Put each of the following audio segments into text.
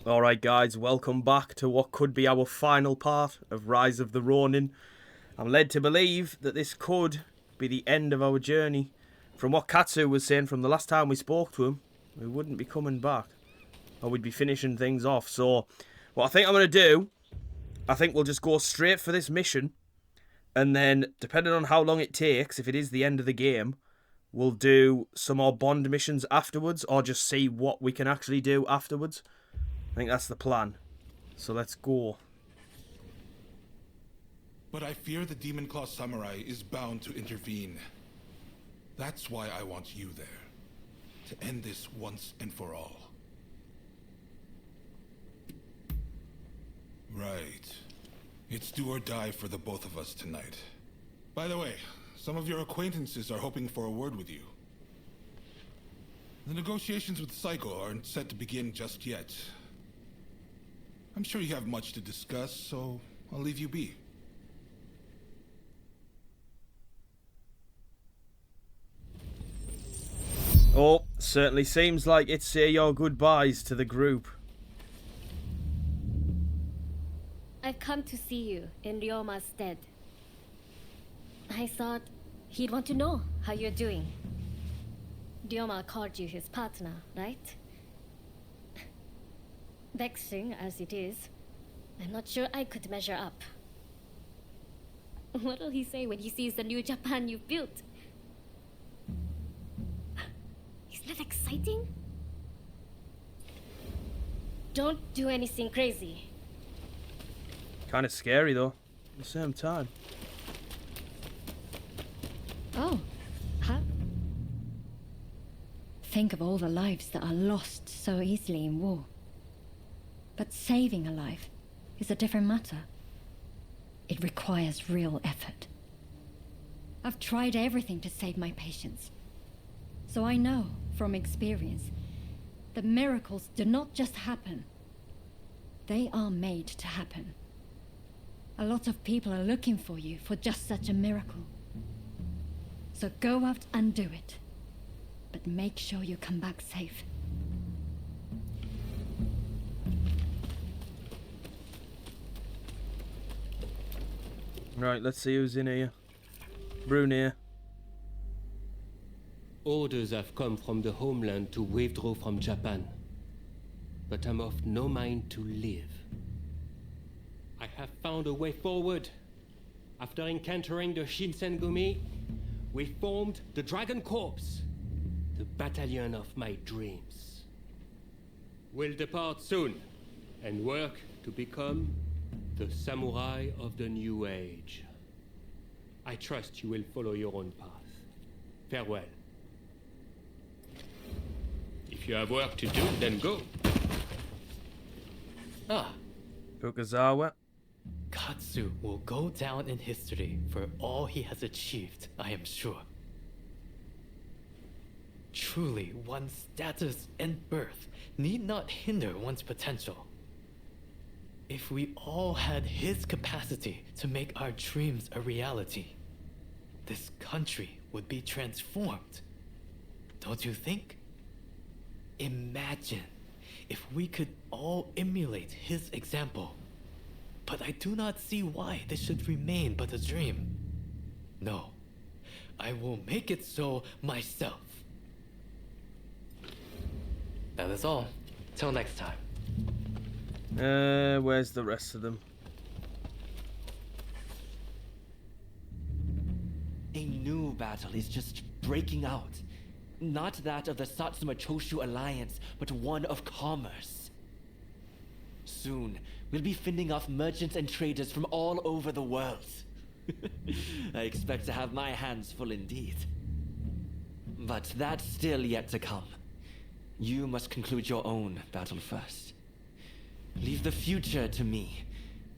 Alright guys, welcome back to what could be our final part of Rise of the Rōnin. I'm led to believe that this could be the end of our journey. From what Katsu was saying from the last time we spoke to him, we wouldn't be coming back. Or we'd be finishing things off. So, what I think I'm going to do, I think we'll just go straight for this mission. And then, depending on how long it takes, if it is the end of the game, we'll do some more Bond missions afterwards, or just see what we can actually do afterwards. I think that's the plan. So let's go. But I fear the Demon Claw Samurai is bound to intervene. That's why I want you there. To end this once and for all. Right. It's do or die for the both of us tonight. By the way, some of your acquaintances are hoping for a word with you. The negotiations with Psycho aren't set to begin just yet. I'm sure you have much to discuss, so I'll leave you be. Oh, certainly seems like it's say your goodbyes to the group. I've come to see you in Ryoma's stead. I thought he'd want to know how you're doing. Ryoma called you his partner, right? Vexing as it is, I'm not sure I could measure up. What'll he say when he sees the new Japan you've built? Isn't that exciting? Don't do anything crazy. Kind of scary though, at the same time. Oh, huh? Think of all the lives that are lost so easily in war. But saving a life is a different matter. It requires real effort. I've tried everything to save my patients. So I know, from experience, that miracles do not just happen. They are made to happen. A lot of people are looking for you for just such a miracle. So go out and do it. But make sure you come back safe. Right, let's see who's in here. Brunei. Orders have come from the homeland to withdraw from Japan. But I'm of no mind to live. I have found a way forward. After encountering the Shinsengumi, we formed the Dragon Corps, the battalion of my dreams. We'll depart soon and work to become the samurai of the new age. I trust you will follow your own path. Farewell. If you have work to do, then go. Tokugawa. Katsu will go down in history for all he has achieved, I am sure. Truly, one's status and birth need not hinder one's potential. If we all had his capacity to make our dreams a reality, this country would be transformed. Don't you think? Imagine if we could all emulate his example. But I do not see why this should remain but a dream. No, I will make it so myself. That is all. Till next time. Where's the rest of them? A new battle is just breaking out. Not that of the Satsuma Choshu alliance, but one of commerce. Soon, we'll be fending off merchants and traders from all over the world. I expect to have my hands full indeed. But that's still yet to come. You must conclude your own battle first. Leave the future to me,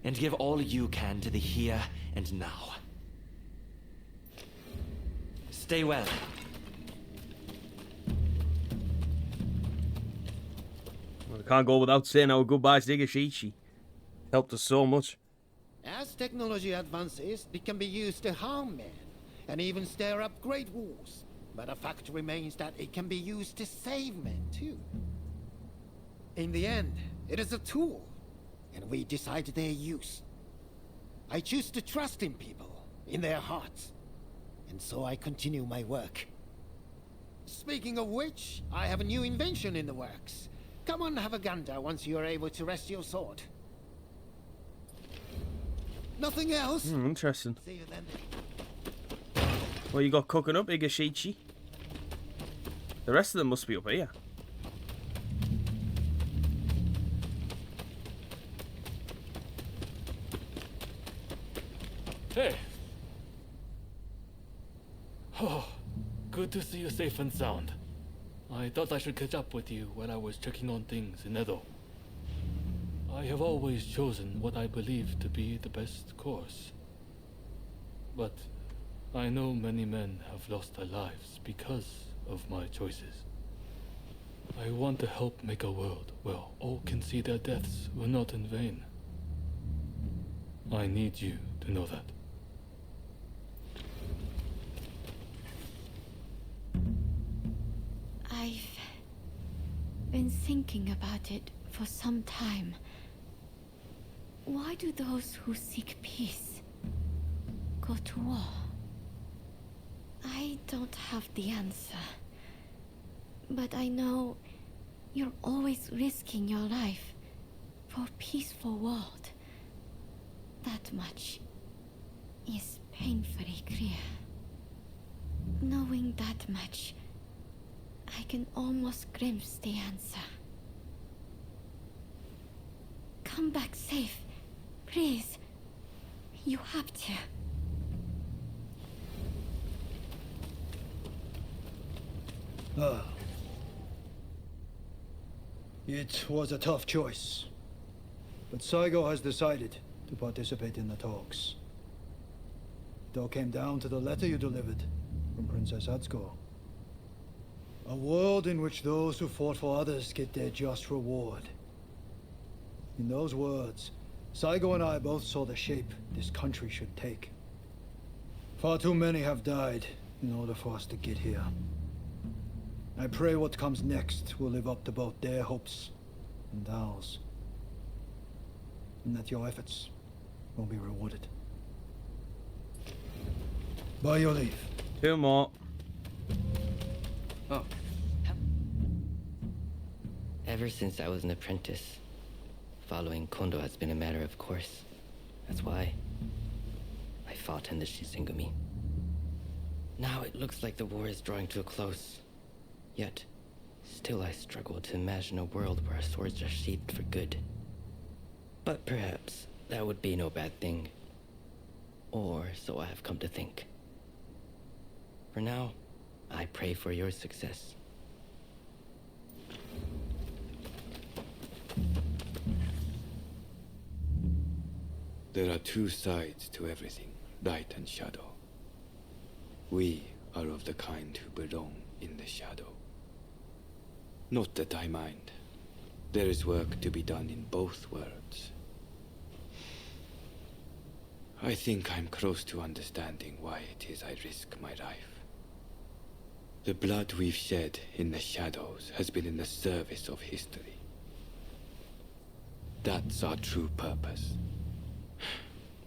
and give all you can to the here and now. Stay well. Well, I can't go without saying our goodbyes to Higashishi. Helped us so much. As technology advances, it can be used to harm men, and even stir up great wars. But the fact remains that it can be used to save men, too. In the end, It is a tool, and we decide their use. I choose to trust in people, in their hearts, and so I continue my work. Speaking of which, I have a new invention in the works. Come on, have a gander once you are able to rest your sword. Nothing else? Interesting. See you then. What you got cooking up, Igashichi? The rest of them must be up here. Hey! Oh, good to see you safe and sound. I thought I should catch up with you while I was checking on things in Edo. I have always chosen what I believe to be the best course. But I know many men have lost their lives because of my choices. I want to help make a world where all can see their deaths were not in vain. I need you to know that. I've been thinking about it for some time. Why do those who seek peace go to war? I don't have the answer. But I know you're always risking your life for a peaceful world. That much is painfully clear. Knowing that much, I can almost glimpse the answer. Come back safe, please. You have to. It was a tough choice, but Saigo has decided to participate in the talks. It all came down to the letter you delivered from Princess Atsuko. A world in which those who fought for others get their just reward. In those words, Saigo and I both saw the shape this country should take. Far too many have died in order for us to get here. I pray what comes next will live up to both their hopes and ours. And that your efforts will be rewarded. By your leave. 2 more. Oh. Ever since I was an apprentice, following Kondo has been a matter of course. That's why I fought in the Shisengumi. Now it looks like the war is drawing to a close. Yet, still I struggle to imagine a world where our swords are sheathed for good. But perhaps that would be no bad thing. Or so I have come to think. For now, I pray for your success. There are two sides to everything, light and shadow. We are of the kind who belong in the shadow. Not that I mind. There is work to be done in both worlds. I think I'm close to understanding why it is I risk my life. The blood we've shed in the shadows has been in the service of history. That's our true purpose.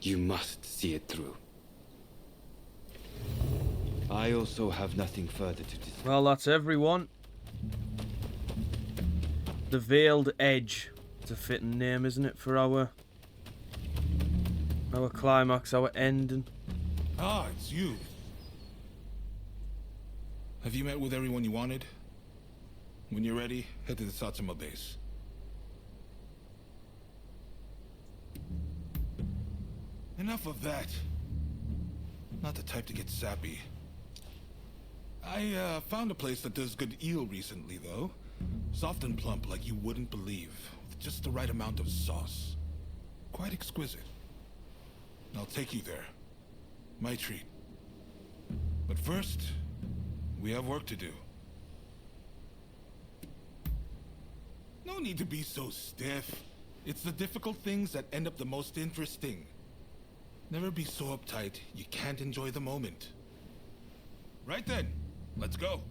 You must see it through. I also have nothing further to discuss. Well, that's everyone. The Veiled Edge. It's a fitting name, isn't it, for our climax, our ending. Ah, it's you. Have you met with everyone you wanted? When you're ready, head to the Satsuma base. Enough of that. Not the type to get sappy. I found a place that does good eel recently, though. Soft and plump like you wouldn't believe, with just the right amount of sauce. Quite exquisite. I'll take you there. My treat. But first, we have work to do. No need to be so stiff. It's the difficult things that end up the most interesting. Never be so uptight you can't enjoy the moment. Right then, let's go.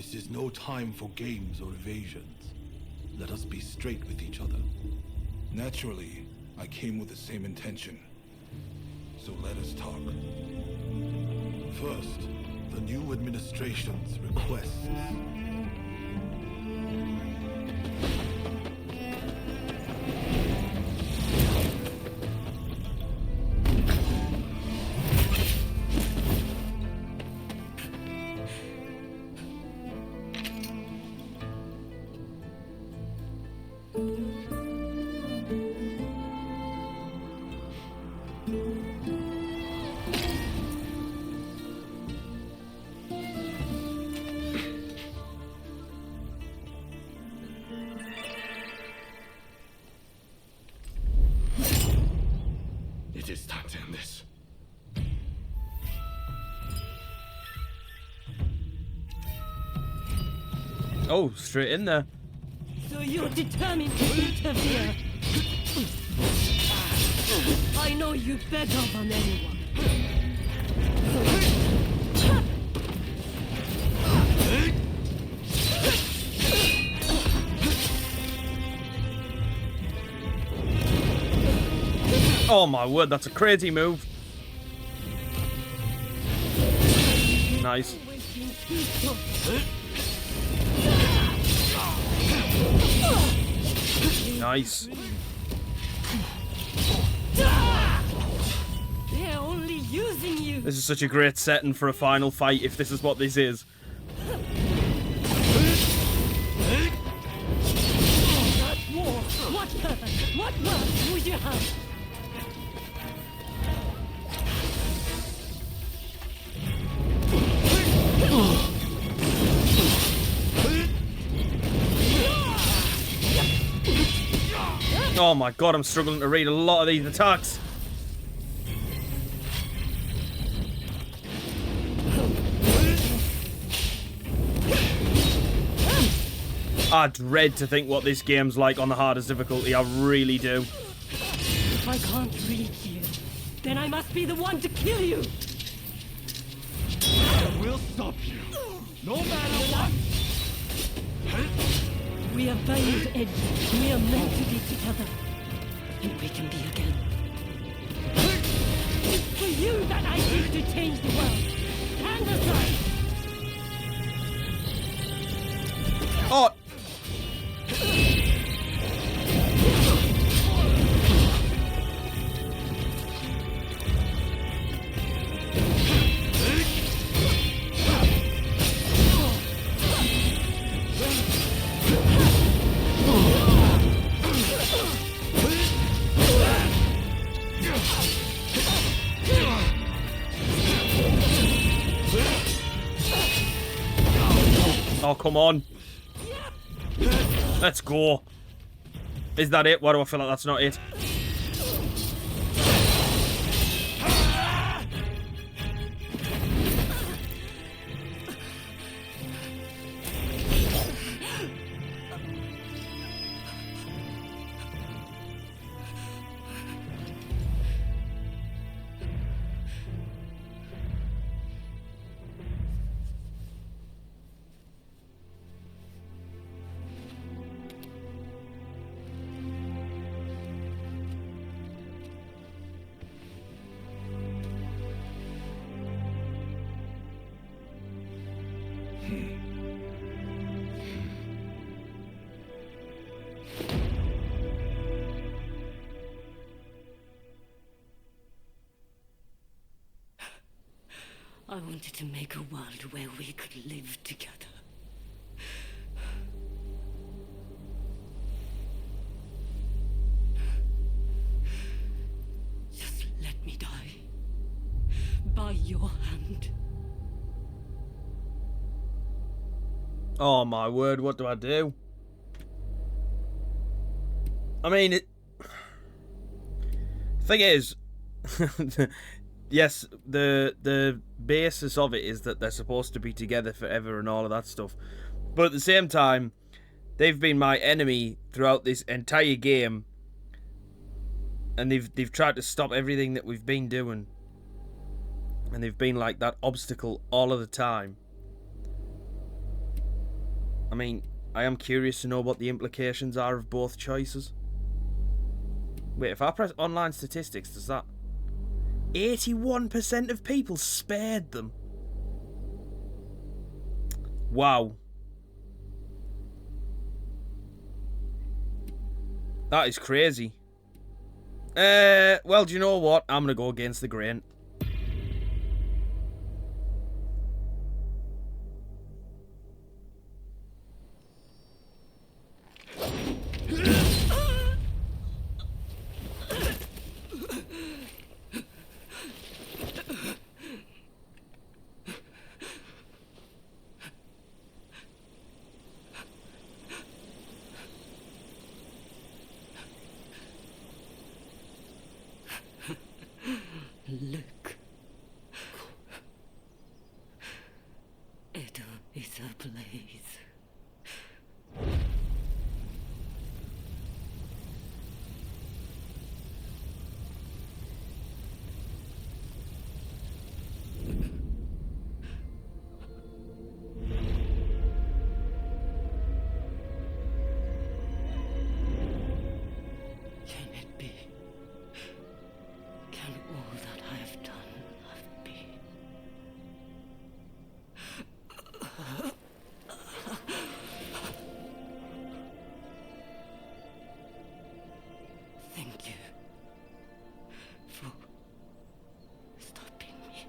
This is no time for games or evasions. Let us be straight with each other. Naturally, I came with the same intention. So let us talk. First, the new administration's requests. It is time to end this. Oh, straight in there. So you're determined to interfere. I know you better than anyone. Oh my word, that's a crazy move. Nice. Nice. They're only using you. This is such a great setting for a final fight if this is what this is. Not war. What purpose? What work would you have? Oh my god, I'm struggling to read a lot of these attacks. I dread to think what this game's like on the hardest difficulty, I really do. If I can't reach you, then I must be the one to kill you. I will stop you, no matter what. We are bound, Ed. We are meant to be together. And we can be again. It's for you that I seek to change the world. Stand aside. Oh! Oh, come on. Let's go. Is that it? Why do I feel like that's not it? I wanted to make a world where we could live together. Just let me die. By your hand. Oh my word, what do I do? I mean, it... Thing is... Yes, the basis of it is that they're supposed to be together forever and all of that stuff. But at the same time, they've been my enemy throughout this entire game. And they've tried to stop everything that we've been doing. And they've been like that obstacle all of the time. I mean, I am curious to know what the implications are of both choices. Wait, if I press online statistics, does that... 81% of people spared them. Wow. That is crazy. Well, do you know what? I'm going to go against the grain. Look. Edo is ablaze. Can it be? Can all that I have done have been? Thank you for stopping me.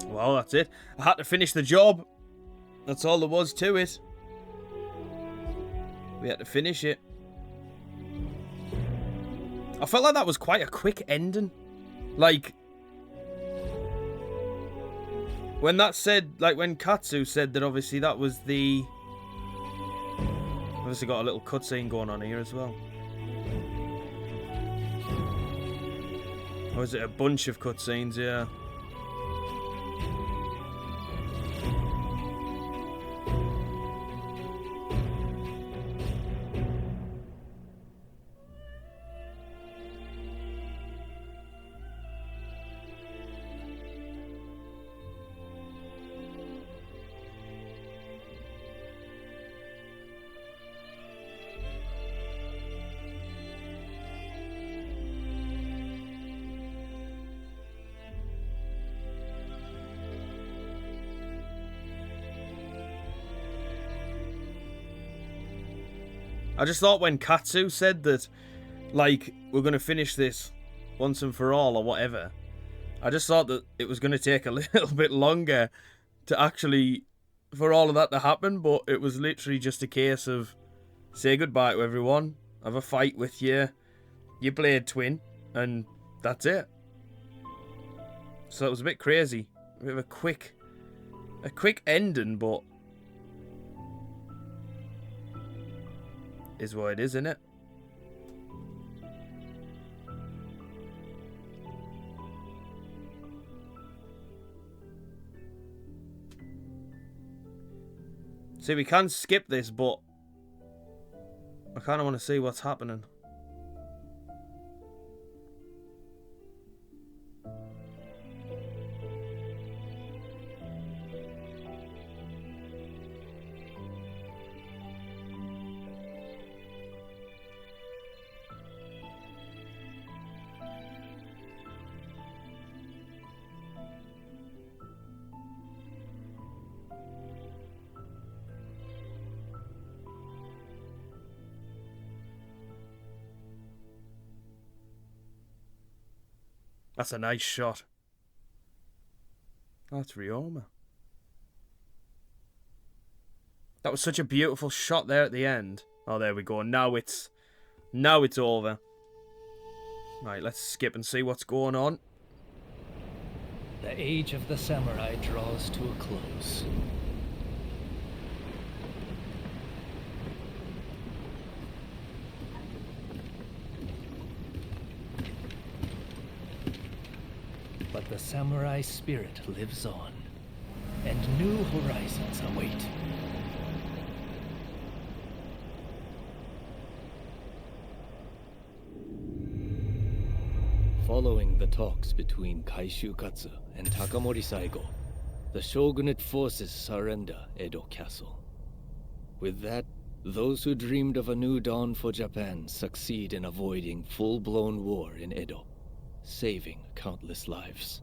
Well, that's it. I had to finish the job. That's all there was to it. We had to finish it. I felt like that was quite a quick ending. Like, when that said, like when Katsu said that obviously that was the... Obviously got a little cutscene going on here as well. Or is it a bunch of cutscenes? Yeah. I just thought when Katsu said that, like, we're going to finish this once and for all or whatever, I just thought that it was going to take a little bit longer to actually, for all of that to happen, but it was literally just a case of say goodbye to everyone, have a fight with your blade twin, and that's it. So it was a bit crazy. A bit of a quick ending, but is what it is, isn't it? See, we can skip this, but I kind of want to see what's happening. That's a nice shot. That's Ryoma. That was such a beautiful shot there at the end. Oh, there we go. Now it's over. Right, let's skip and see what's going on. The age of the samurai draws to a close. But the samurai spirit lives on, and new horizons await. Following the talks between Kaishukatsu and Takamori Saigo, the shogunate forces surrender Edo Castle. With that, those who dreamed of a new dawn for Japan succeed in avoiding full-blown war in Edo, saving countless lives.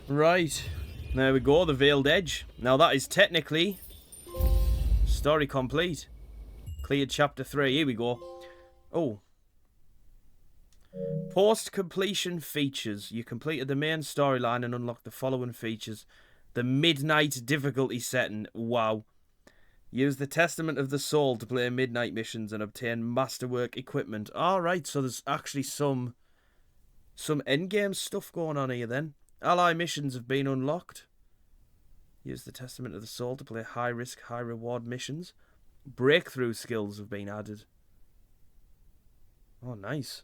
Right, there we go, the Veiled Edge. Now that is technically story complete. Cleared chapter 3, here we go. Oh. Post-completion features. You completed the main storyline and unlocked the following features. The Midnight difficulty setting, wow. Use the Testament of the Soul to play midnight missions and obtain masterwork equipment. Alright, so there's actually some endgame stuff going on here then. Ally missions have been unlocked. Use the Testament of the Soul to play high-risk, high-reward missions. Breakthrough skills have been added. Oh, nice.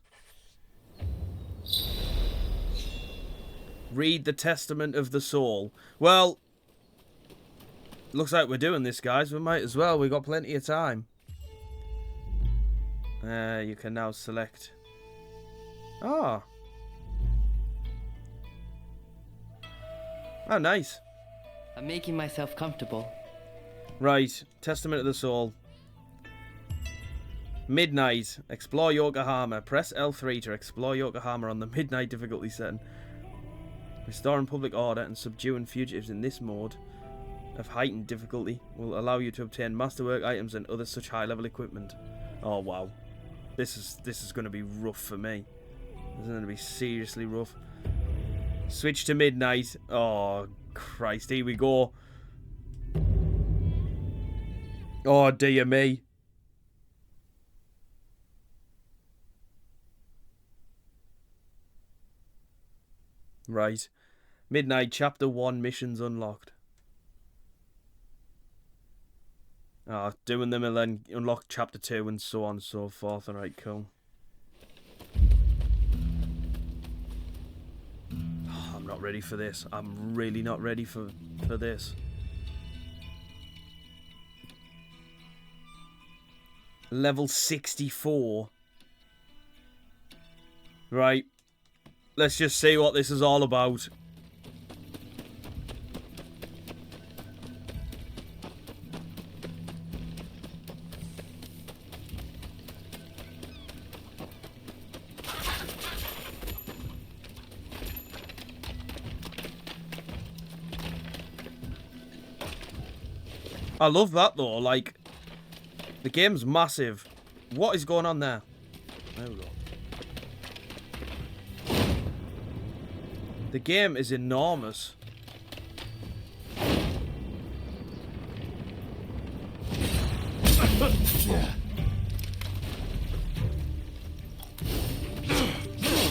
Read the Testament of the Soul. Well, looks like we're doing this, guys. We might as well. We've got plenty of time. You can now select... Ah. Oh, nice. I'm making myself comfortable. Right, Testament of the Soul. Midnight. Explore Yokohama. Press L3 to explore Yokohama on the Midnight difficulty setting. Restoring public order and subduing fugitives in this mode of heightened difficulty will allow you to obtain masterwork items and other such high-level equipment. Oh, wow. This is going to be rough for me. This is going to be seriously rough. Switch to Midnight. Oh, Christ. Here we go. Oh, dear me. Right. Midnight, Chapter 1, missions unlocked. Doing them and then unlock Chapter 2 and so on and so forth. Alright, cool. Oh, I'm not ready for this. I'm really not ready for this. Level 64. Right. Let's just see what this is all about. I love that though, like, the game's massive. What is going on there? There we go. The game is enormous.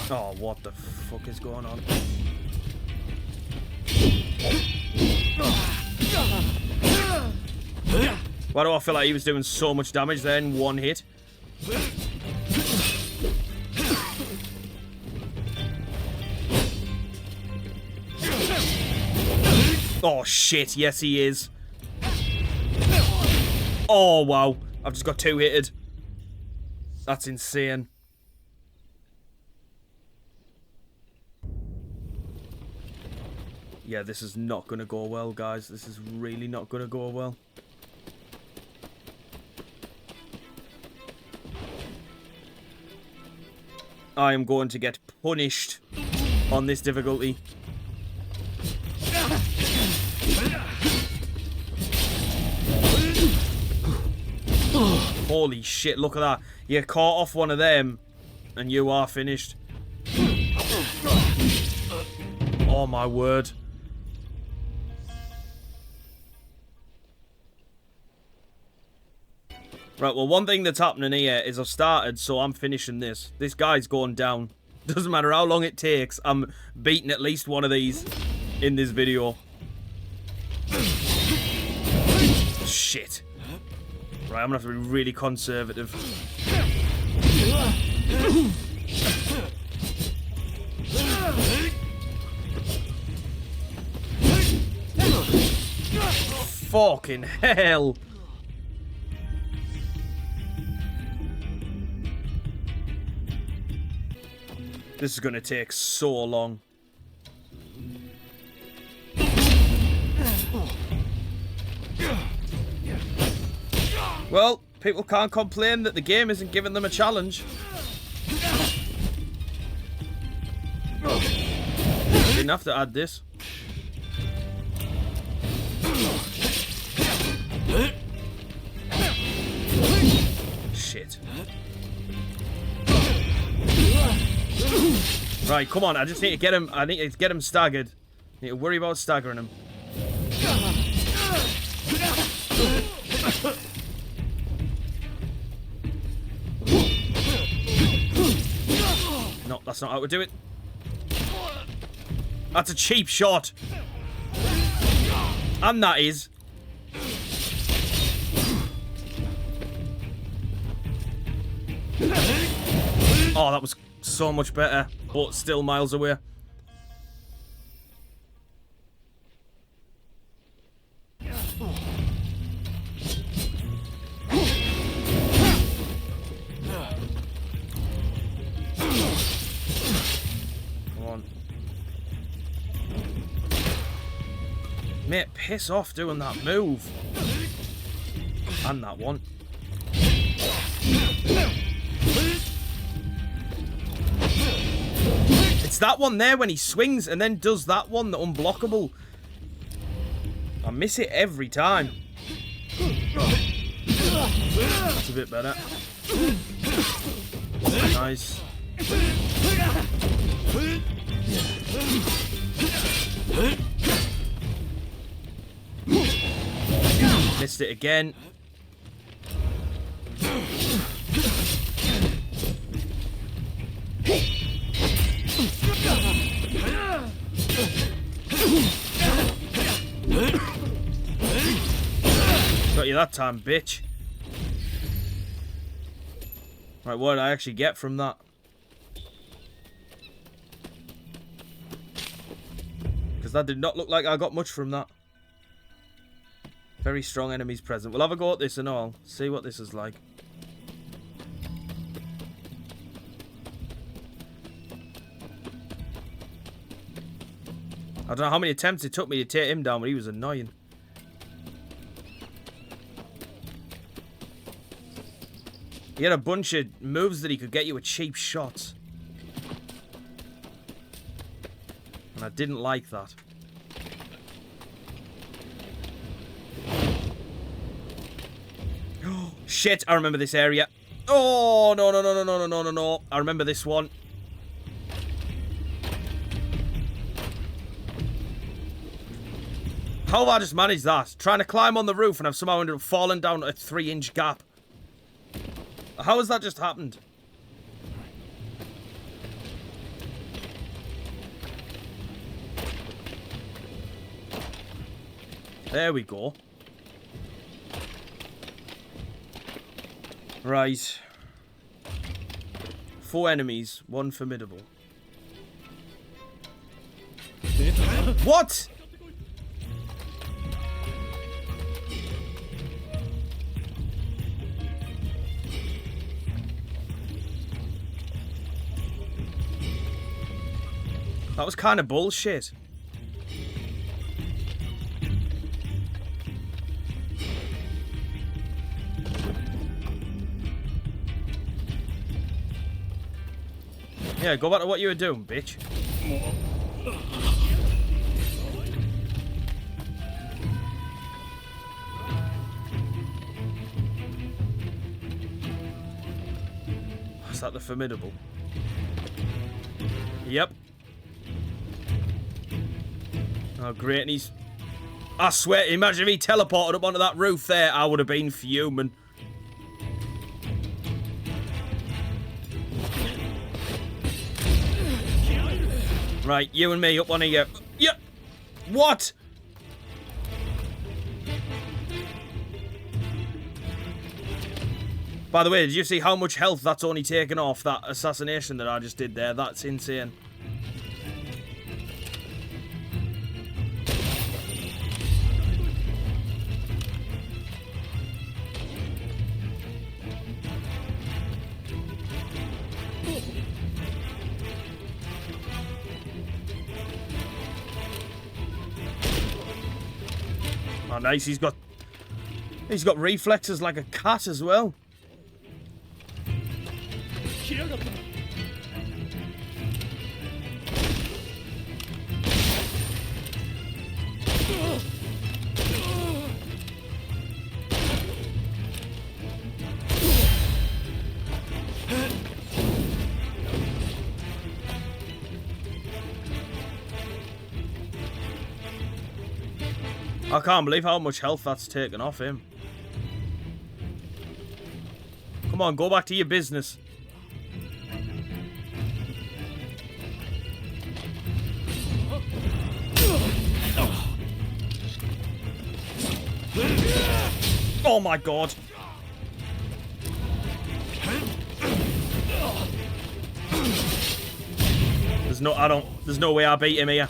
Oh, what the fuck is going on? Why do I feel like he was doing so much damage there in one hit? Oh shit, yes he is. Oh wow, I've just got two hitted. That's insane. Yeah, this is not going to go well, guys. This is really not going to go well. I am going to get punished on this difficulty. Holy shit, look at that. You caught off one of them, and you are finished. Oh my word. Right, well, one thing that's happening here is I've started, so I'm finishing this. This guy's going down. Doesn't matter how long it takes, I'm beating at least one of these in this video. Shit. Right, I'm gonna have to be really conservative. Fucking hell. This is gonna take so long. Well, people can't complain that the game isn't giving them a challenge. Didn't have to add this. Shit. Right, come on, I just need to get him. I need to get him staggered. Need to worry about staggering him. No, that's not how to do it. That's a cheap shot. And that is. Oh, that was so much better, but still miles away. Mate, piss off doing that move. And that one. It's that one there when he swings and then does that one, the unblockable. I miss it every time. That's a bit better. Nice. Missed it again. Got you that time, bitch. Right, what did I actually get from that? Because that did not look like I got much from that. Very strong enemies present. We'll have a go at this and all. See what this is like. I don't know how many attempts it took me to take him down, but he was annoying. He had a bunch of moves that he could get you with cheap shots. And I didn't like that. Shit, I remember this area. Oh, no, no, no, no, no, no, no, no, no. I remember this one. How have I just managed that? Trying to climb on the roof and I've somehow ended up falling down a 3-inch gap. How has that just happened? There we go. Right. 4 enemies, 1 formidable. What? That was kind of bullshit. Yeah, go back to what you were doing, bitch. Is that the formidable? Yep. Oh, great. And he's... I swear, imagine if he teleported up onto that roof there, I would have been fuming. Right, you and me up on here. Yep. What? By the way, did you see how much health that's only taken off that assassination that I just did there? That's insane. Oh, nice. He's got reflexes like a cat as well. I can't believe how much health that's taken off him. Come on, go back to your business. Oh my god. There's no way I beat him here.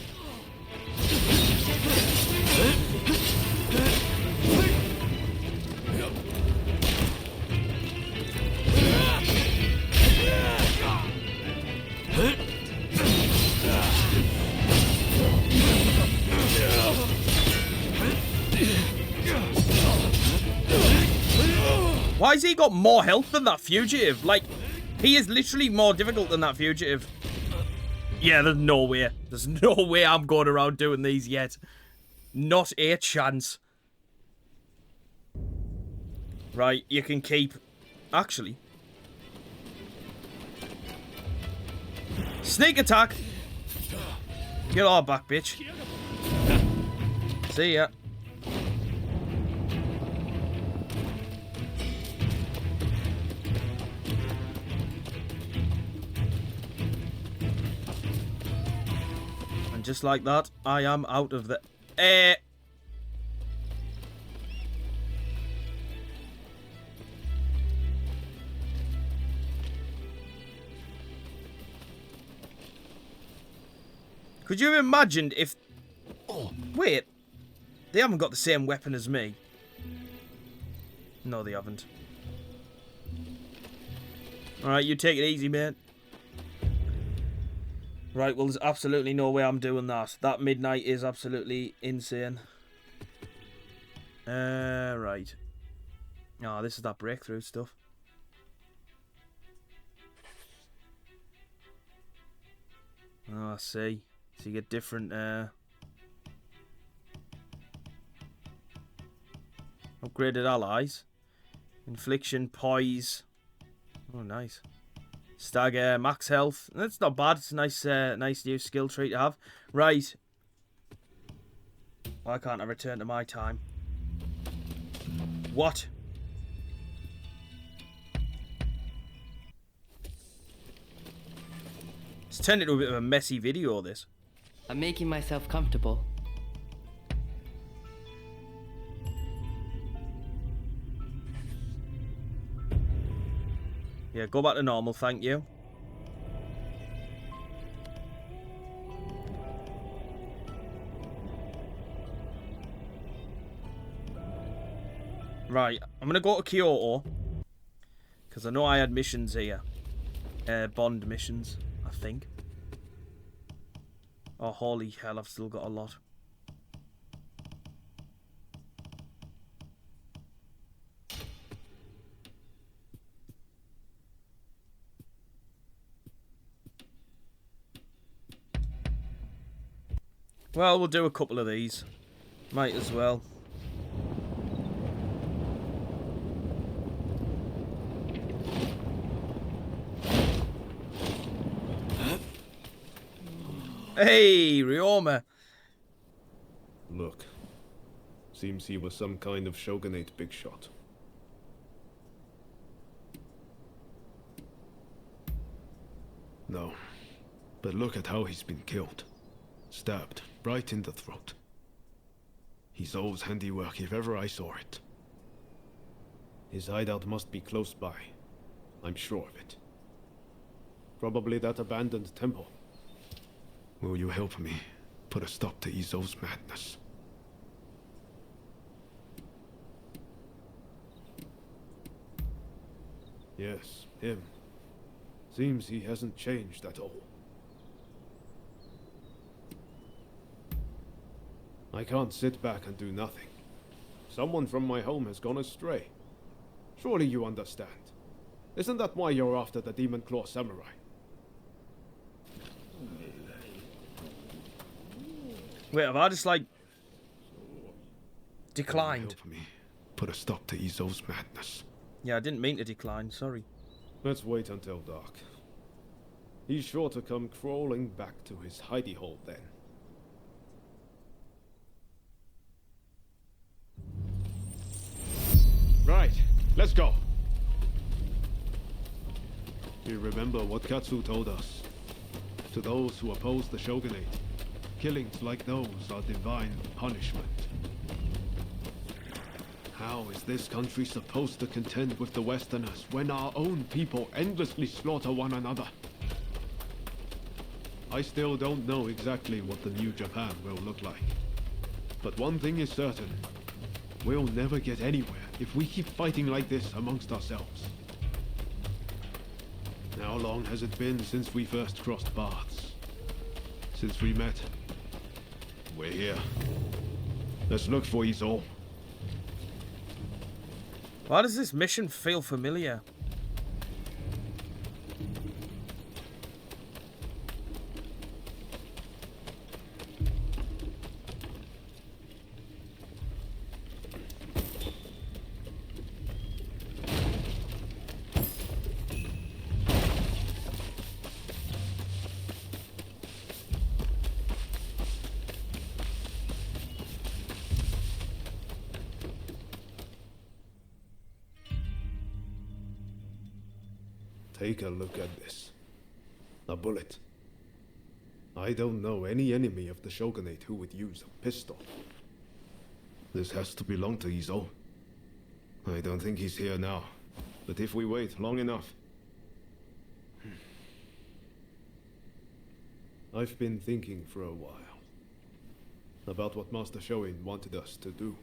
Why has he got more health than that fugitive? Like, he is literally more difficult than that fugitive. Yeah, there's no way. There's no way I'm going around doing these yet. Not a chance. Right, you can keep... Actually. Sneak attack! Get all back, bitch. See ya. And just like that, I am out of the air. Could you have imagined if... Oh, wait. They haven't got the same weapon as me. No, they haven't. Alright, you take it easy, mate. Right, well, there's absolutely no way I'm doing that. That midnight is absolutely insane. Right. Oh, this is that breakthrough stuff. Oh, I see. So you get different, upgraded allies. Infliction, poise. Oh, nice. Stagger, max health. That's not bad. It's a nice, nice new skill tree to have. Right. Why can't I return to my time? What? It's turned into a bit of a messy video, this. I'm making myself comfortable. Yeah, go back to normal, thank you. Right, I'm gonna go to Kyoto. Because I know I had missions here. Bond missions, I think. Oh, holy hell, I've still got a lot. Well, we'll do a couple of these. Might as well. Hey, Ryoma. Look. Seems he was some kind of shogunate big shot. No. But look at how he's been killed. Stabbed right in the throat. He's O's handiwork if ever I saw it. His hideout must be close by. I'm sure of it. Probably that abandoned temple. Will you help me put a stop to Izo's madness? Yes, him. Seems he hasn't changed at all. I can't sit back and do nothing. Someone from my home has gone astray. Surely you understand. Isn't that why you're after the Demon Claw Samurai? Wait, have I just, like, declined? Help me put a stop to Izo's madness. Yeah, I didn't mean to decline, sorry. Let's wait until dark. He's sure to come crawling back to his hidey hole then. Right, let's go. You remember what Katsu told us? To those who oppose the shogunate, killings like those are divine punishment. How is this country supposed to contend with the Westerners when our own people endlessly slaughter one another? I still don't know exactly what the new Japan will look like. But one thing is certain. We'll never get anywhere if we keep fighting like this amongst ourselves. How long has it been since we first crossed paths? Since we met? We're here. Let's look for Izo. Why does this mission feel familiar? Take a look at this. A bullet. I don't know any enemy of the shogunate who would use a pistol. This has to belong to Izo. I don't think he's here now, but if we wait long enough... I've been thinking for a while about what Master Shoin wanted us to do.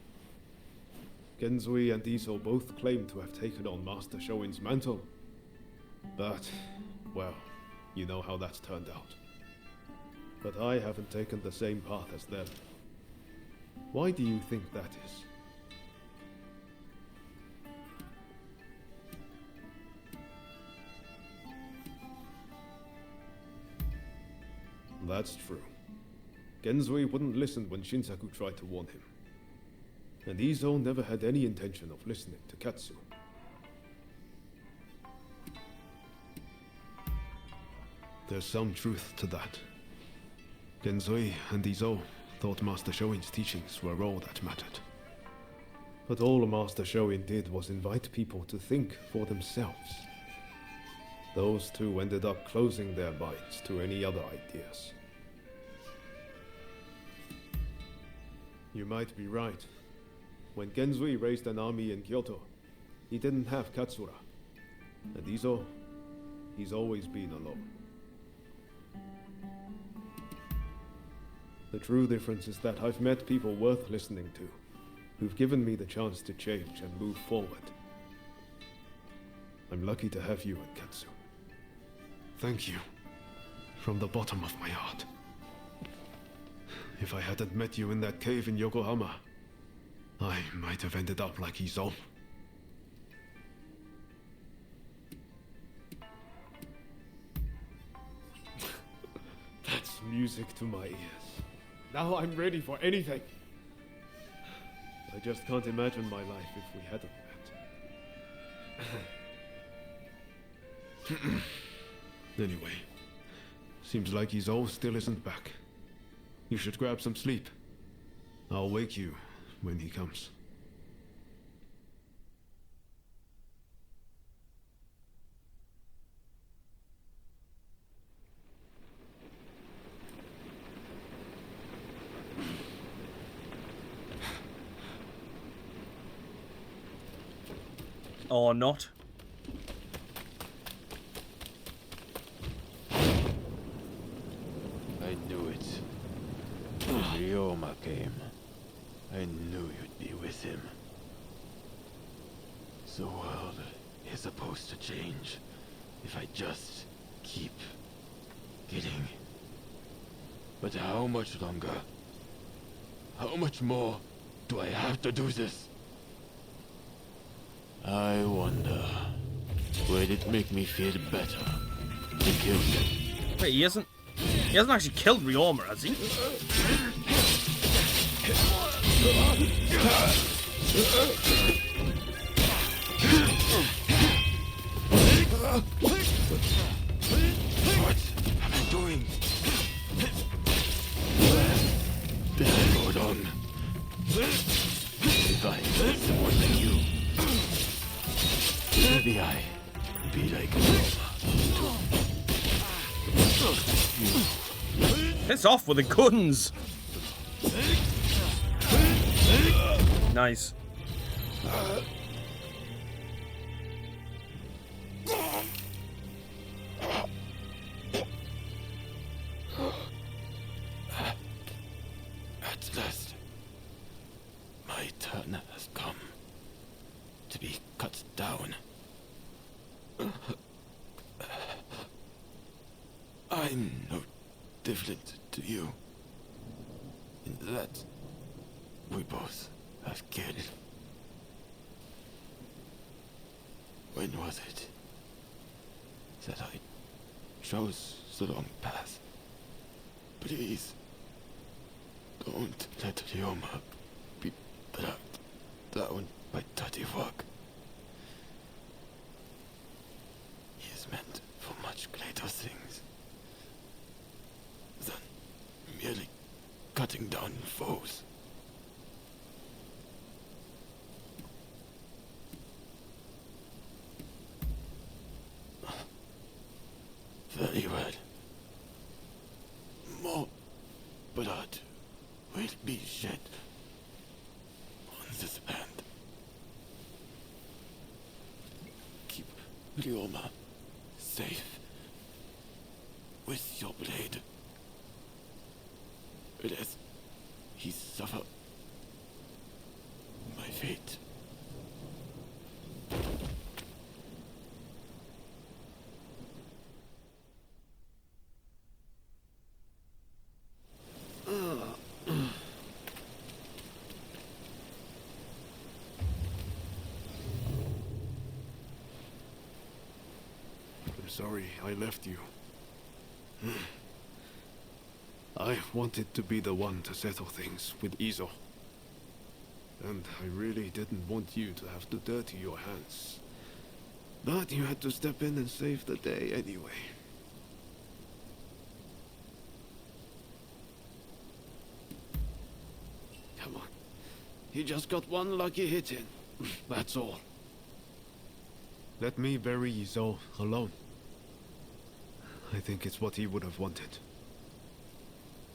Genzui and Izo both claim to have taken on Master Shoin's mantle. But, well, you know how that's turned out. But I haven't taken the same path as them. Why do you think that is? That's true. Genzui wouldn't listen when Shinsaku tried to warn him. And Izo never had any intention of listening to Katsu. There's some truth to that. Genzui and Izo thought Master Shoin's teachings were all that mattered. But all Master Shoin did was invite people to think for themselves. Those two ended up closing their minds to any other ideas. You might be right. When Genzui raised an army in Kyoto, he didn't have Katsura. And Izo, he's always been alone. The true difference is that I've met people worth listening to, who've given me the chance to change and move forward. I'm lucky to have you at Katsu. Thank you, from the bottom of my heart. If I hadn't met you in that cave in Yokohama, I might have ended up like Izo. That's music to my ears. Now I'm ready for anything. I just can't imagine my life if we hadn't met. Anyway, seems like Izo still isn't back. You should grab some sleep. I'll wake you when he comes. Or not. I knew it. When Ryoma came, I knew you'd be with him. The world is supposed to change if I just keep getting. But how much longer? How much more do I have to do this? I wonder, would it make me feel better to kill him? Wait, he hasn't actually killed Ryoma, has he? What am I doing? This is going on. If I was someone like you, maybe I be like Roma. Piss off with the guns! Nice. At last, my turn has come to be cut down. I'm no different to you, in that we both have killed. When was it that I chose the wrong path? Please, don't let Ryoma be dragged down by dirty work. He is meant for much greater things than merely cutting down foes. Very well. More blood will be shed on this land. Keep Ryoma safe with your blade. Lest he suffer my fate. I'm sorry I left you. I wanted to be the one to settle things with Izo. And I really didn't want you to have to dirty your hands. But you had to step in and save the day anyway. Come on. You just got one lucky hit in. That's all. Let me bury Izo alone. I think it's what he would have wanted.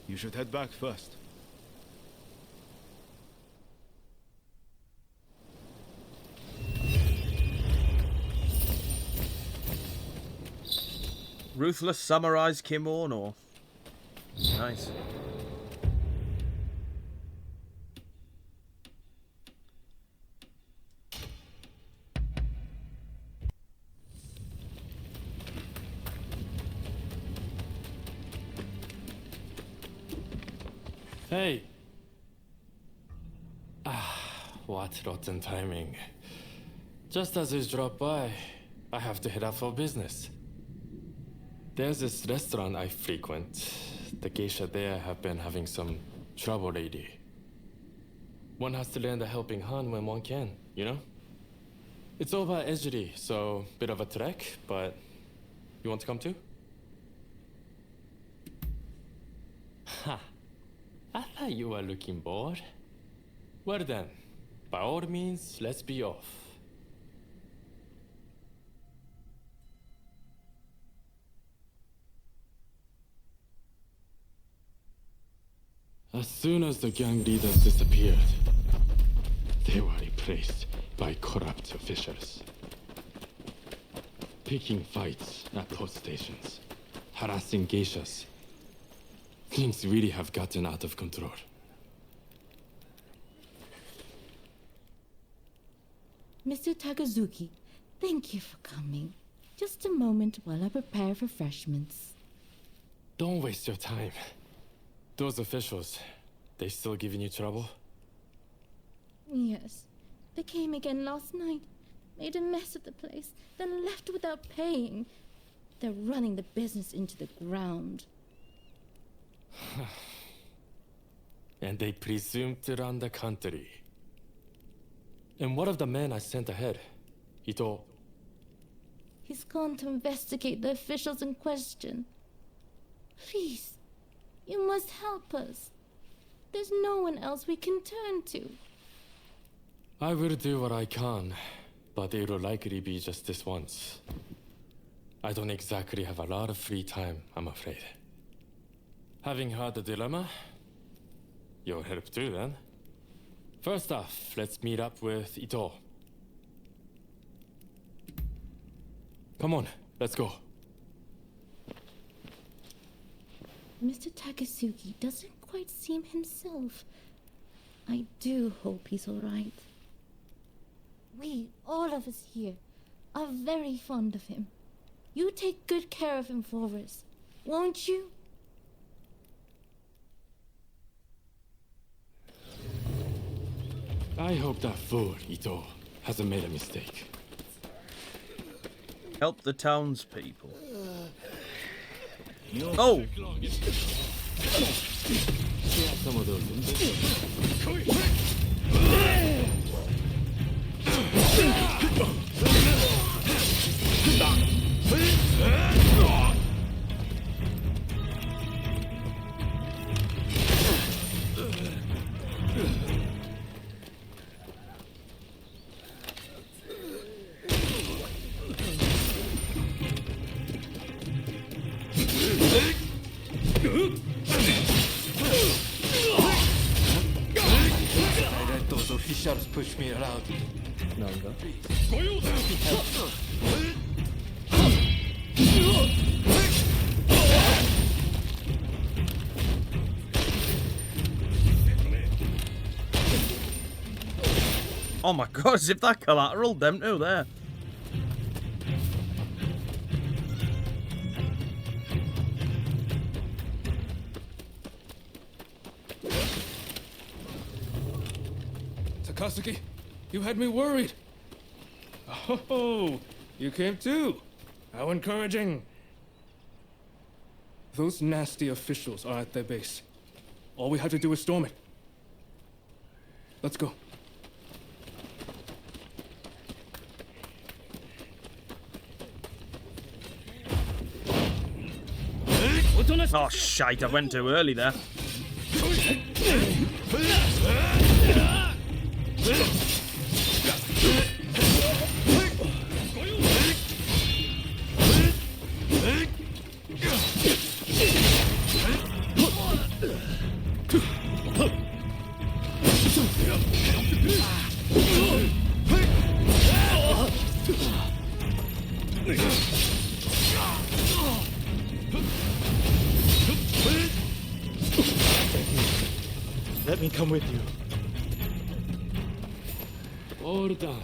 You should head back first. Ruthless Samurai's kimono. Nice. Hey! What rotten timing. Just as you drop by, I have to head out for business. There's this restaurant I frequent. The geisha there have been having some trouble lady. One has to lend a helping hand when one can, you know? It's over at Ejiri, so bit of a trek, but you want to come too? Ha! I thought you were looking bored. Well then, by all means, let's be off. As soon as the gang leaders disappeared, they were replaced by corrupt officials. Picking fights at post stations, harassing geishas. Things really have gotten out of control. Mr. Takazuki, thank you for coming. Just a moment while I prepare refreshments. Don't waste your time. Those officials, they still giving you trouble? Yes. They came again last night, made a mess of the place, then left without paying. They're running the business into the ground. And they presume to run the country. And what of the man I sent ahead? Ito? He's gone to investigate the officials in question. Please, you must help us. There's no one else we can turn to. I will do what I can, but it will likely be just this once. I don't exactly have a lot of free time, I'm afraid. Having heard the dilemma, you'll help too then. First off, let's meet up with Ito. Come on, let's go. Mr. Takasugi doesn't quite seem himself. I do hope he's all right. We, all of us here, are very fond of him. You take good care of him for us, won't you? I hope that fool, Ito, hasn't made a mistake. Help the townspeople. Oh! Some of those. I let those officials push me around. Nanga? Oh my god, as if that collateral, them two there. Takasugi, you had me worried. Oh, you came too. How encouraging. Those nasty officials are at their base. All we have to do is storm it. Let's go. Oh shite, I went too early there. Let me come with you. All done.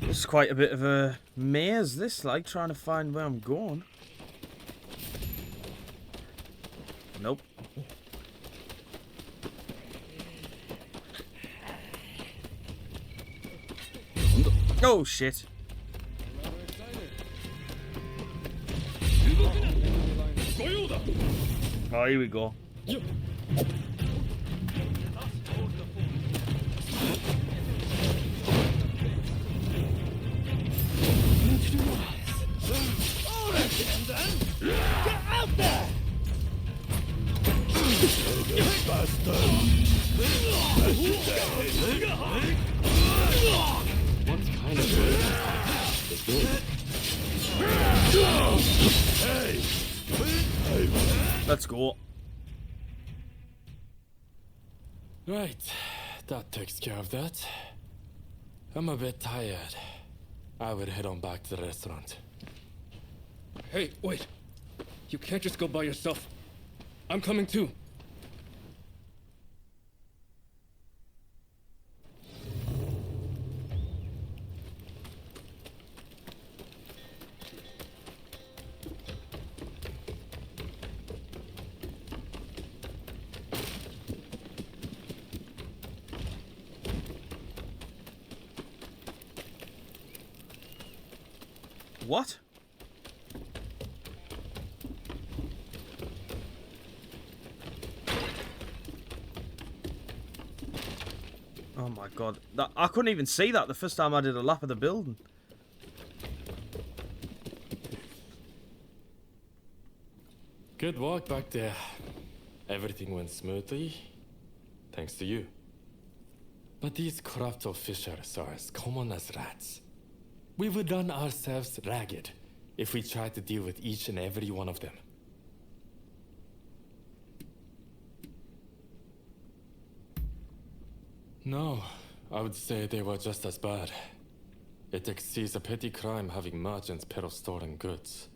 It's quite a bit of a maze, this, like, trying to find where I'm going. Nope. Oh, shit. Oh, here we go. Get out there! What kind of is this? Let's go. Right, that takes care of that. I'm a bit tired. I would head on back to the restaurant. Hey, wait. You can't just go by yourself. I'm coming too. What? Oh my god. That, I couldn't even see that the first time I did a lap of the building. Good work back there. Everything went smoothly, thanks to you. But these corrupt officials are as common as rats. We would run ourselves ragged if we tried to deal with each and every one of them. No, I would say they were just as bad. It exceeds a petty crime having merchants peddle stolen goods.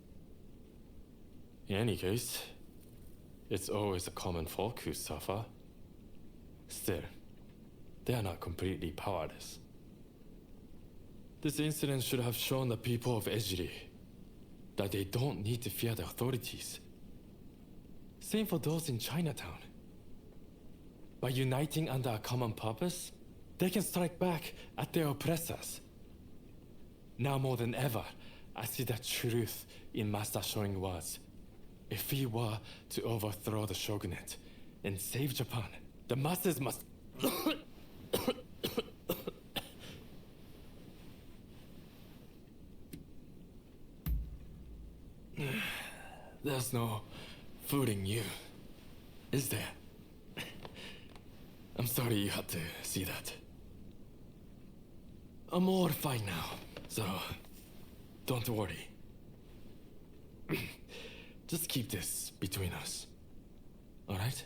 In any case, it's always the common folk who suffer. Still, they are not completely powerless. This incident should have shown the people of Ejiri that they don't need to fear the authorities. Same for those in Chinatown. By uniting under a common purpose, they can strike back at their oppressors. Now more than ever, I see the truth in Master showing words. If we were to overthrow the shogunate and save Japan, the masses must... There's no fooling you, is there? I'm sorry you had to see that. I'm all fine now, so don't worry. Just keep this between us, alright?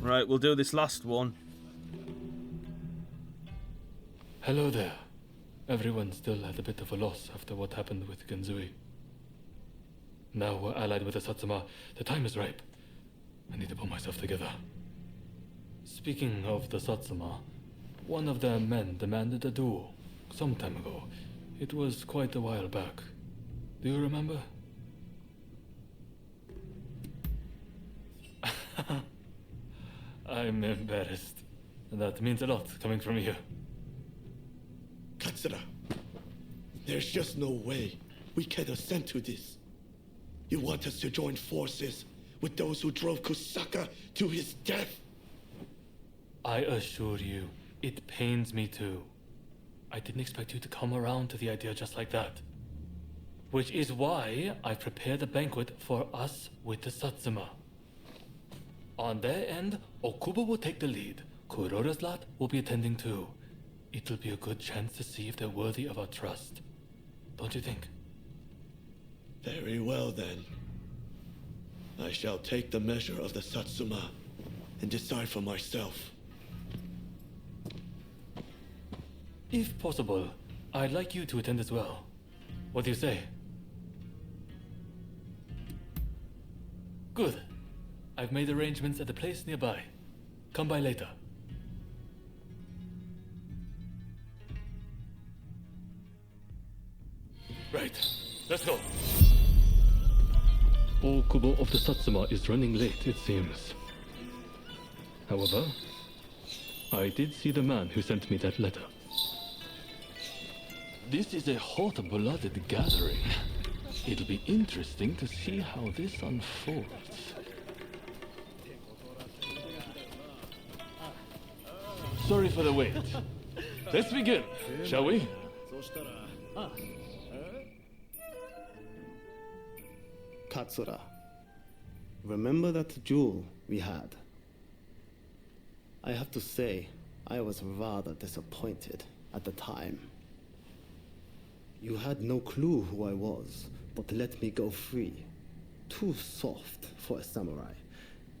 Right, we'll do this last one. Hello there. Everyone still at a bit of a loss after what happened with Genzui. Now we're allied with the Satsuma. The time is ripe. I need to pull myself together. Speaking of the Satsuma, one of their men demanded a duel some time ago. It was quite a while back. Do you remember? I'm embarrassed. That means a lot coming from you. Katsura, there's just no way we can assent to this. You want us to join forces with those who drove Kusaka to his death? I assure you, it pains me too. I didn't expect you to come around to the idea just like that. Which is why I prepared a banquet for us with the Satsuma. On their end, Okubo will take the lead. Kuroda's lot will be attending too. It'll be a good chance to see if they're worthy of our trust. Don't you think? Very well then. I shall take the measure of the Satsuma and decide for myself. If possible, I'd like you to attend as well. What do you say? Good. I've made arrangements at a place nearby. Come by later. Right. Let's go. Okubo of the Satsuma is running late, it seems. However, I did see the man who sent me that letter. This is a hot-blooded gathering. It'll be interesting to see how this unfolds. Sorry for the wait. Let's begin, shall we? Katsura, remember that duel we had? I have to say, I was rather disappointed at the time. You had no clue who I was, but let me go free. Too soft for a samurai.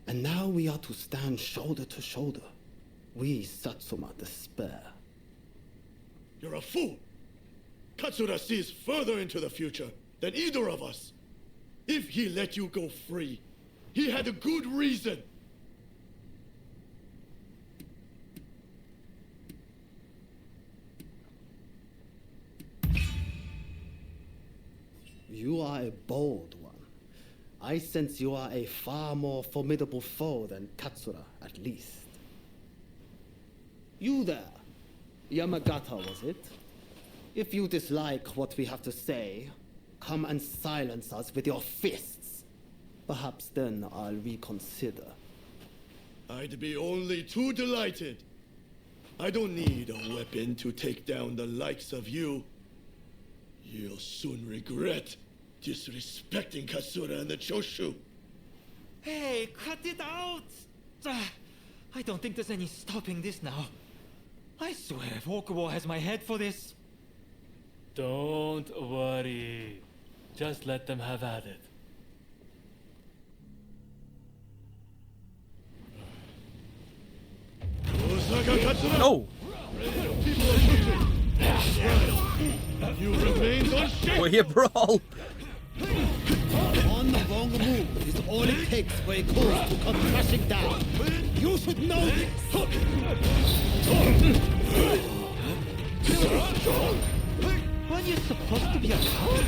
And now we are to stand shoulder to shoulder. We Satsuma despair. You're a fool! Katsura sees further into the future than either of us. If he let you go free, he had a good reason. You are a bold one. I sense you are a far more formidable foe than Katsura, at least. You there, Yamagata, was it? If you dislike what we have to say, come and silence us with your fists. Perhaps then I'll reconsider. I'd be only too delighted. I don't need a weapon to take down the likes of you. You'll soon regret disrespecting Katsura and the Choshu. Hey, cut it out! I don't think there's any stopping this now. I swear, if Okubo has my head for this. Don't worry. Just let them have at it. No! You remain unshaken! Will you brawl? On the wrong move is all it takes for a course to come crashing down. You should know this! Weren't you supposed to be a coward?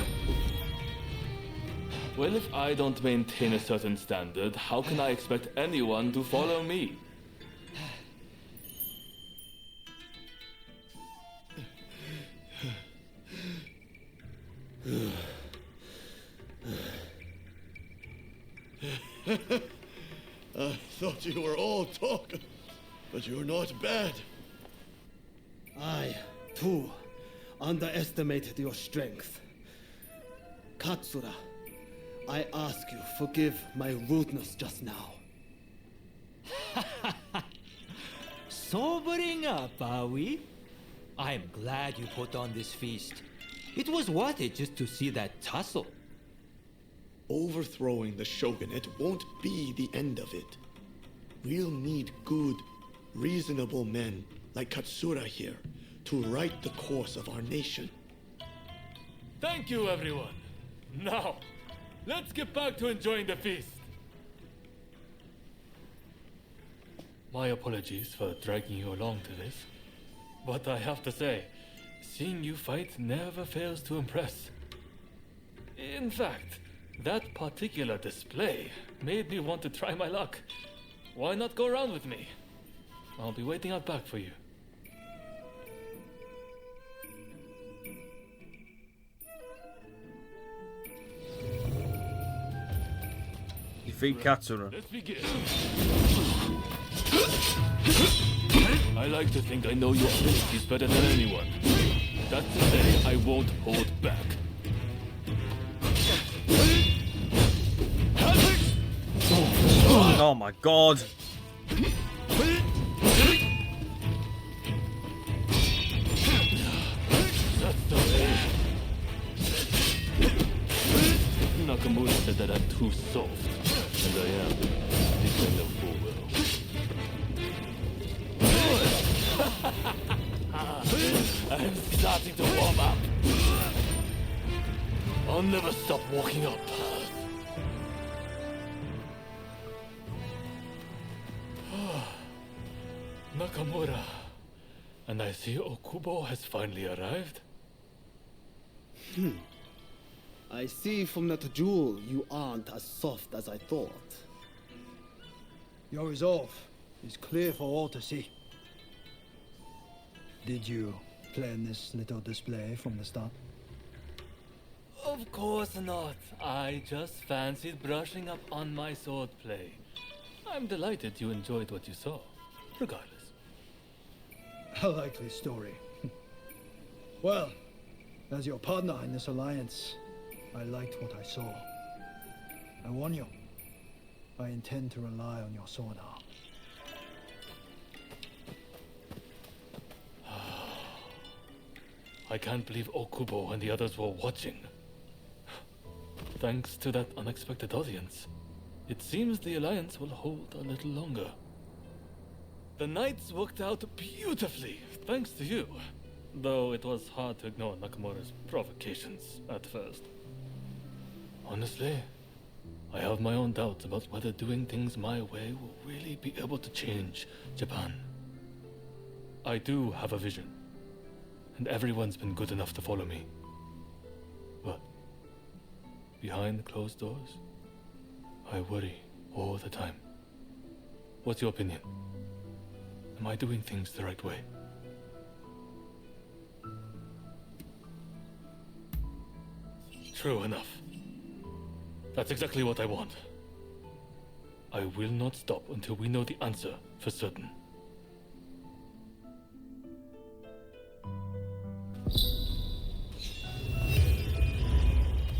Well, if I don't maintain a certain standard, how can I expect anyone to follow me? I thought you were all talk, but you're not bad. I, too, underestimated your strength. Katsura, I ask you forgive my rudeness just now. Sobering up, are we? I'm glad you put on this feast. It was worth it just to see that tussle. Overthrowing the shogunate won't be the end of it. We'll need good, reasonable men like Katsura here to right the course of our nation. Thank you, everyone. Now, let's get back to enjoying the feast. My apologies for dragging you along to this, but I have to say, seeing you fight never fails to impress. In fact, that particular display made me want to try my luck. Why not go around with me? I'll be waiting out back for you. Defeat Katsura. Let's begin. I like to think I know your abilities better than anyone. That's to say, I won't hold back. Oh my god. Nakamura said that I'm too soft, and I am. This I know full well. I'm starting to warm up. I'll never stop walking up. Nakamura, and I see Okubo has finally arrived. I see from that duel you aren't as soft as I thought. Your resolve is clear for all to see. Did you plan this little display from the start? Of course not. I just fancied brushing up on my swordplay. I'm delighted you enjoyed what you saw, regardless. A likely story. Well, as your partner in this alliance, I liked what I saw. I warn you, I intend to rely on your sword arm. I can't believe Okubo and the others were watching. Thanks to that unexpected audience, it seems the alliance will hold a little longer. The nights worked out beautifully, thanks to you. Though it was hard to ignore Nakamura's provocations at first. Honestly, I have my own doubts about whether doing things my way will really be able to change Japan. I do have a vision, and everyone's been good enough to follow me. But behind closed doors, I worry all the time. What's your opinion? Am I doing things the right way? True enough. That's exactly what I want. I will not stop until we know the answer for certain.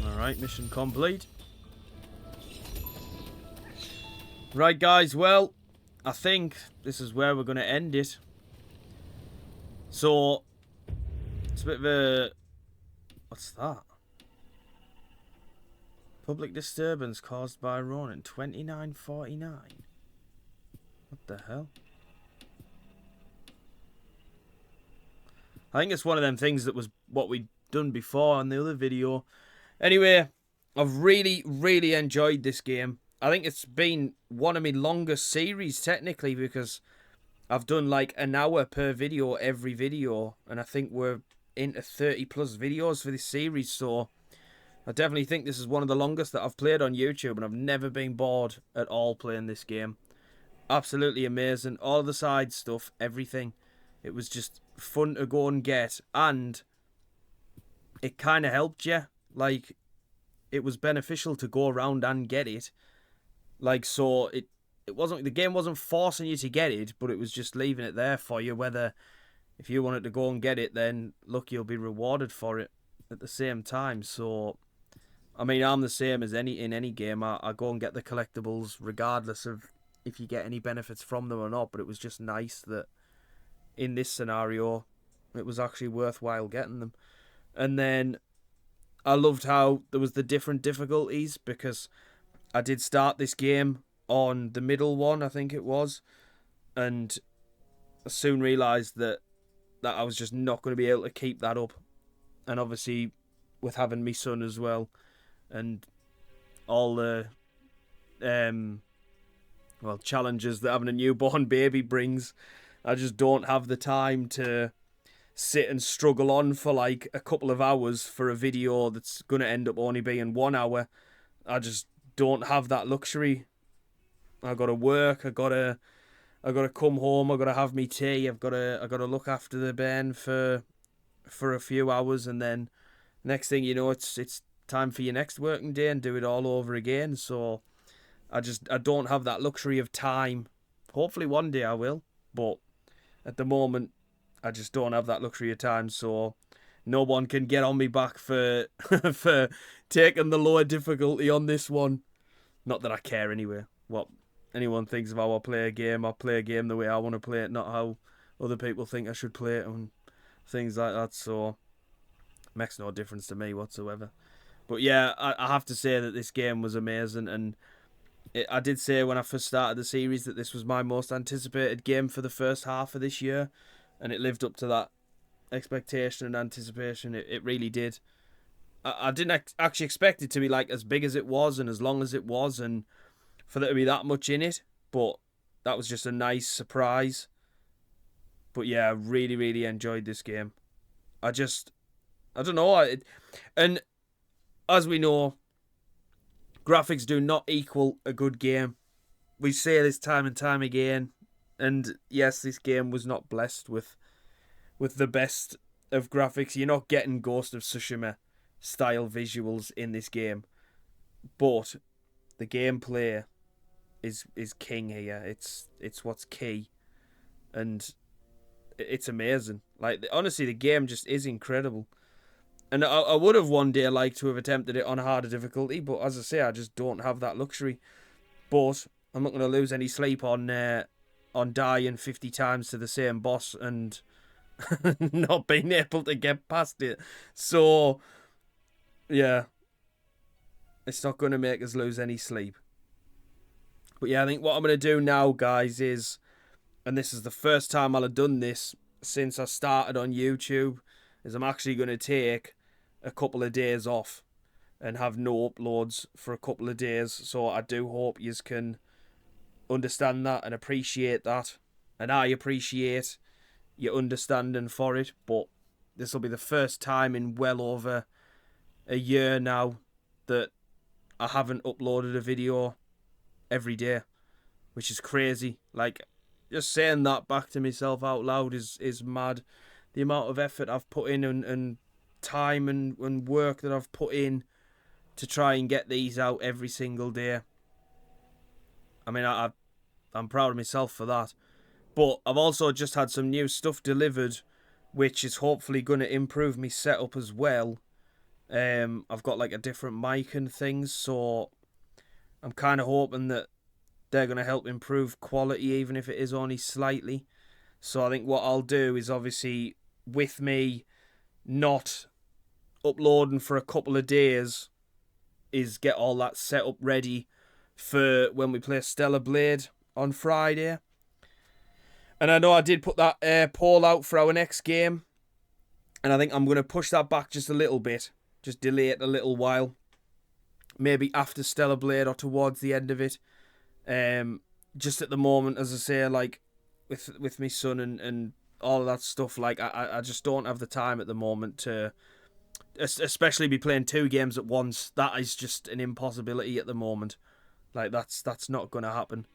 Alright, mission complete. Right, guys, well, I think this is where we're going to end it. So, it's a bit of a... What's that? Public disturbance caused by Rōnin, 2949. What the hell? I think it's one of them things that was what we'd done before on the other video. Anyway, I've really, really enjoyed this game. I think it's been one of my longest series, technically, because I've done like an hour per video every video. And I think we're into 30 plus videos for this series, so I definitely think this is one of the longest that I've played on YouTube, and I've never been bored at all playing this game. Absolutely amazing. All the side stuff, everything. It was just fun to go and get, and it kind of helped you. Like, it was beneficial to go around and get it. Like, so it wasn't, the game wasn't forcing you to get it, but it was just leaving it there for you. Whether if you wanted to go and get it, then look, you'll be rewarded for it at the same time. So I mean, I'm the same as in any game. I go and get the collectibles regardless of if you get any benefits from them or not. But it was just nice that in this scenario, it was actually worthwhile getting them. And then I loved how there was the different difficulties, because I did start this game on the middle one, I think it was. And I soon realised that I was just not going to be able to keep that up. And obviously, with having my son as well, and all the challenges that having a newborn baby brings, I just don't have the time to sit and struggle on for like a couple of hours for a video that's going to end up only being 1 hour. I just don't have that luxury. I got to work, I got to come home, I got to have me tea, I got to look after the Ben for a few hours, and then next thing you know, it's time for your next working day and do it all over again. So I don't have that luxury of time. Hopefully one day I will, but at the moment I just don't have that luxury of time. So no one can get on me back for for taking the lower difficulty on this one. Not that I care anyway. What anyone thinks of how I play a game, I'll play a game the way I want to play it, not how other people think I should play it and things like that. So it makes no difference to me whatsoever. But yeah, I have to say that this game was amazing, and I did say when I first started the series that this was my most anticipated game for the first half of this year, and it lived up to that expectation and anticipation. It really did. I didn't actually expect it to be like as big as it was and as long as it was, and for there to be that much in it, but that was just a nice surprise. But yeah, I really, really enjoyed this game. I don't know, and as we know, graphics do not equal a good game. We say this time and time again. And yes, this game was not blessed with the best of graphics. You're not getting Ghost of Tsushima style visuals in this game, but the gameplay is king here. It's what's key, and it's amazing. Like, honestly, the game just is incredible. And I would have one day liked to have attempted it on harder difficulty, but as I say, I just don't have that luxury. But I'm not going to lose any sleep on dying 50 times to the same boss and not being able to get past it. So, yeah, it's not going to make us lose any sleep. But yeah, I think what I'm going to do now, guys, is, and this is the first time I'll have done this since I started on YouTube, is I'm actually going to take a couple of days off and have no uploads for a couple of days. So I do hope you can understand that and appreciate that. And I appreciate your understanding for it. But this will be the first time in well over a year now that I haven't uploaded a video every day, which is crazy. Like, just saying that back to myself out loud is mad. The amount of effort I've put in and time and work that I've put in to try and get these out every single day. I mean, I'm proud of myself for that. But I've also just had some new stuff delivered, which is hopefully going to improve my setup as well. I've got like a different mic and things, so I'm kind of hoping that they're going to help improve quality, even if it is only slightly. So I think what I'll do is, obviously, with me not uploading for a couple of days, is get all that set up ready for when we play Stellar Blade on Friday. And I know I did put that poll out for our next game, and I think I'm going to push that back just a little bit, just delay it a little while, maybe after Stellar Blade or towards the end of it. Just at the moment, as I say, like with my son and all of that stuff, like I just don't have the time at the moment to, especially be playing 2 games at once. That is just an impossibility at the moment. Like, that's not going to happen.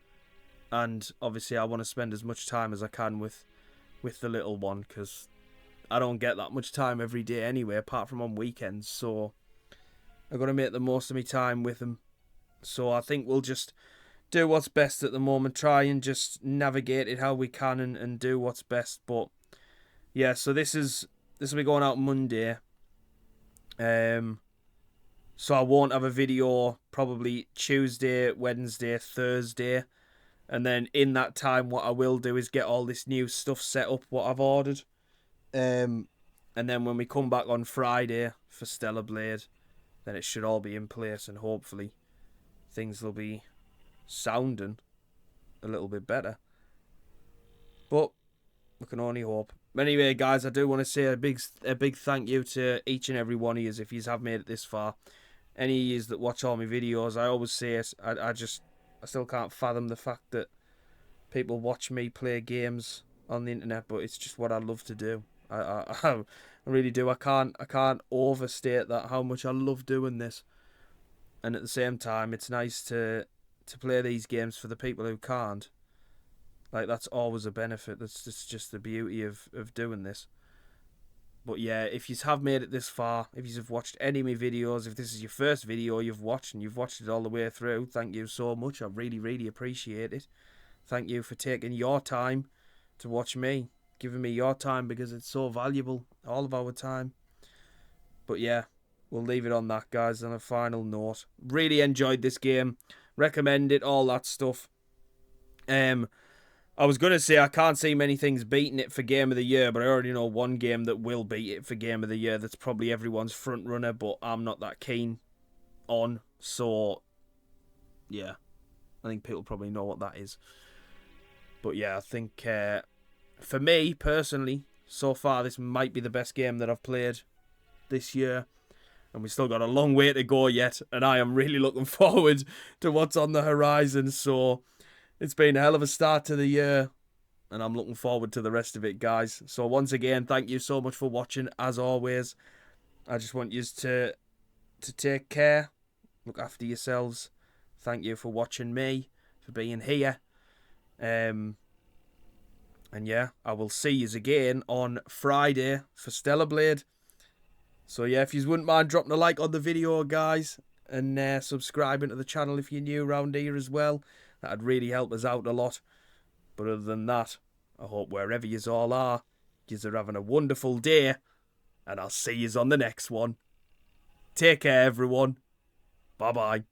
And obviously I want to spend as much time as I can with the little one, because I don't get that much time every day anyway, apart from on weekends. So I've got to make the most of my time with him. So I think we'll just do what's best at the moment, try and just navigate it how we can and do what's best. But yeah, so this will be going out Monday. So I won't have a video probably Tuesday, Wednesday, Thursday. And then in that time, what I will do is get all this new stuff set up, what I've ordered. And then when we come back on Friday for Stellar Blade, then it should all be in place, and hopefully things will be sounding a little bit better. But we can only hope. Anyway, guys, I do want to say a big thank you to each and every one of you if you have made it this far. Any of you that watch all my videos, I always say it, I still can't fathom the fact that people watch me play games on the internet, but it's just what I love to do. I really do. I can't overstate that, how much I love doing this. And at the same time, it's nice to play these games for the people who can't. Like, that's always a benefit. That's just the beauty of doing this. But yeah, if you have made it this far, if you have watched any of my videos, if this is your first video you've watched and you've watched it all the way through, thank you so much. I really, really appreciate it. Thank you for taking your time to watch me, giving me your time, because it's so valuable, all of our time. But yeah, we'll leave it on that, guys, on a final note. Really enjoyed this game. Recommend it, all that stuff. I was going to say I can't see many things beating it for Game of the Year, but I already know one game that will beat it for Game of the Year that's probably everyone's front runner, but I'm not that keen on. So, yeah, I think people probably know what that is. But yeah, I think for me, personally, so far this might be the best game that I've played this year. And we've still got a long way to go yet, and I am really looking forward to what's on the horizon. So it's been a hell of a start to the year, and I'm looking forward to the rest of it, guys. So once again, thank you so much for watching, as always. I just want you to take care, look after yourselves. Thank you for watching me, for being here. And yeah, I will see yous again on Friday for Stellar Blade. So yeah, if you wouldn't mind dropping a like on the video, guys, and subscribing to the channel if you're new around here as well, that'd really help us out a lot. But other than that, I hope wherever yous all are, yous are having a wonderful day, and I'll see yous on the next one. Take care, everyone. Bye-bye.